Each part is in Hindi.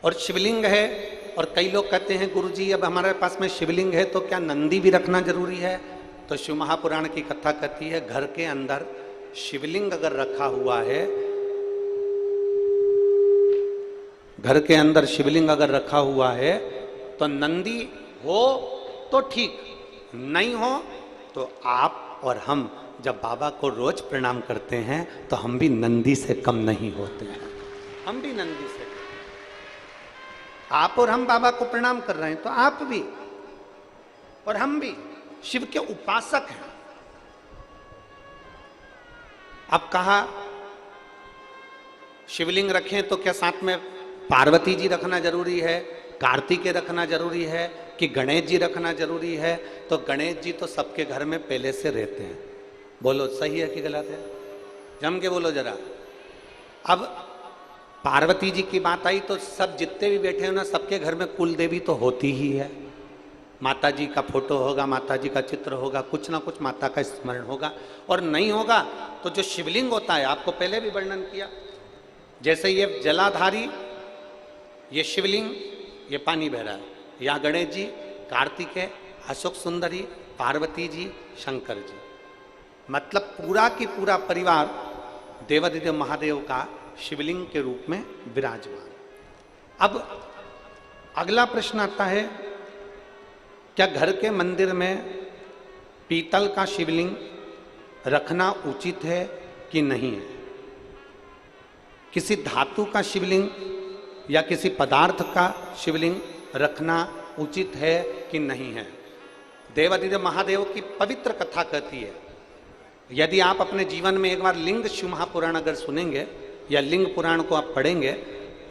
और शिवलिंग है, और कई लोग कहते हैं गुरुजी अब हमारे पास में शिवलिंग है तो क्या नंदी भी रखना जरूरी है? तो शिव महापुराण की कथा कहती है घर के अंदर शिवलिंग अगर रखा हुआ है, घर के अंदर शिवलिंग अगर रखा हुआ है तो नंदी हो तो ठीक, नहीं हो तो आप और हम जब बाबा को रोज प्रणाम करते हैं तो हम भी नंदी से कम नहीं होते हैं, हम भी नंदी से। आप और हम बाबा को प्रणाम कर रहे हैं तो आप भी और हम भी शिव के उपासक हैं। अब कहा शिवलिंग रखें तो क्या साथ में पार्वती जी रखना जरूरी है, कार्तिकेय रखना जरूरी है, कि गणेश जी रखना जरूरी है? तो गणेश जी तो सबके घर में पहले से रहते हैं। बोलो सही है कि गलत है? जम के बोलो जरा। अब पार्वती जी की बात आई तो सब जितने भी बैठे हैं ना, सबके घर में कुल देवी तो होती ही है। माता जी का फोटो होगा, माता जी का चित्र होगा, कुछ ना कुछ माता का स्मरण होगा। और नहीं होगा तो जो शिवलिंग होता है, आपको पहले भी वर्णन किया, जैसे ये जलाधारी, ये शिवलिंग, ये पानी बह रहा है, यहाँ गणेश जी, कार्तिकेय, अशोक सुंदरी, पार्वती जी, शंकर जी, मतलब पूरा की पूरा परिवार देवादिदेव महादेव का शिवलिंग के रूप में विराजमान। अब अगला प्रश्न आता है, क्या घर के मंदिर में पीतल का शिवलिंग रखना उचित है कि नहीं है? किसी धातु का शिवलिंग या किसी पदार्थ का शिवलिंग रखना उचित है कि नहीं है? देवादिदेव महादेव की पवित्र कथा कहती है, यदि आप अपने जीवन में एक बार लिंग शिव महापुराण अगर सुनेंगे या लिंग पुराण को आप पढ़ेंगे,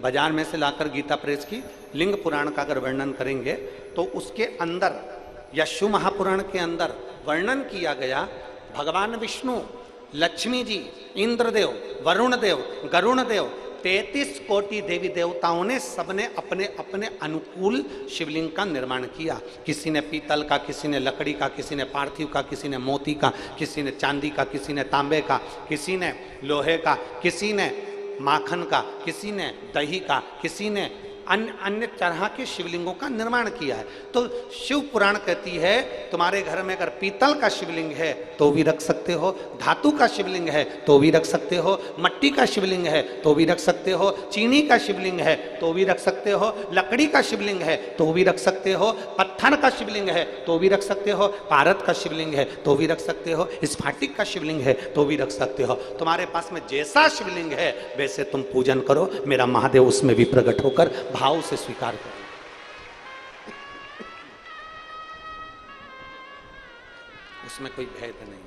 बाजार में से लाकर गीता प्रेस की लिंग पुराण का अगर वर्णन करेंगे तो उसके अंदर या शिव महापुराण के अंदर वर्णन किया गया, भगवान विष्णु, लक्ष्मी जी, इंद्रदेव, वरुण देव, गरुण देव, 33 कोटि देवी देवताओं ने सबने अपने अपने अनुकूल शिवलिंग का निर्माण किया। किसी ने पीतल का, किसी ने लकड़ी का, किसी ने पार्थिव का, किसी ने मोती का, किसी ने चांदी का, किसी ने तांबे का, किसी ने लोहे का, किसी ने माखन का, किसी ने दही का, किसी ने अन्य अन्य तरह के शिवलिंगों का निर्माण किया है। तो शिव पुराण कहती है तुम्हारे घर में अगर पीतल का शिवलिंग है तो भी रख सकते हो, धातु का शिवलिंग है तो भी रख सकते हो, मट्टी का शिवलिंग है तो भी रख सकते हो, चीनी का शिवलिंग है तो भी रख सकते हो, लकड़ी का शिवलिंग है तो भी रख सकते हो, पत्थर का शिवलिंग है तो भी रख सकते हो, पारद का शिवलिंग है तो भी रख सकते हो, स्फाटिक का शिवलिंग है तो भी रख सकते हो। तुम्हारे पास में जैसा शिवलिंग है वैसे तुम पूजन करो, मेरा महादेव उसमें भी प्रकट होकर भाव से स्वीकार करो। उसमें कोई भेद नहीं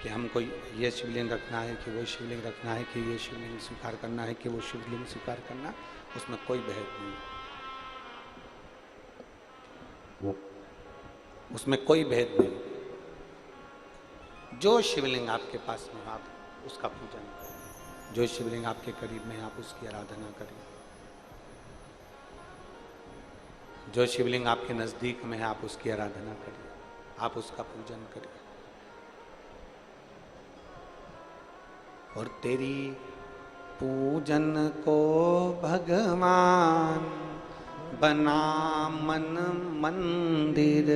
कि हमको ये शिवलिंग रखना है कि वो शिवलिंग रखना है, कि ये शिवलिंग स्वीकार करना है कि वो शिवलिंग स्वीकार करना, उसमें कोई भेद नहीं, उसमें कोई भेद नहीं। जो शिवलिंग आपके पास में आप उसका पूजन करें, जो शिवलिंग आपके करीब में आप उसकी आराधना करें, जो शिवलिंग आपके नजदीक में है आप उसकी आराधना करिए, आप उसका पूजन करिए। और तेरी पूजन को भगवान बना मन मंदिर,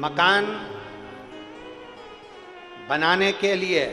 मकान बनाने के लिए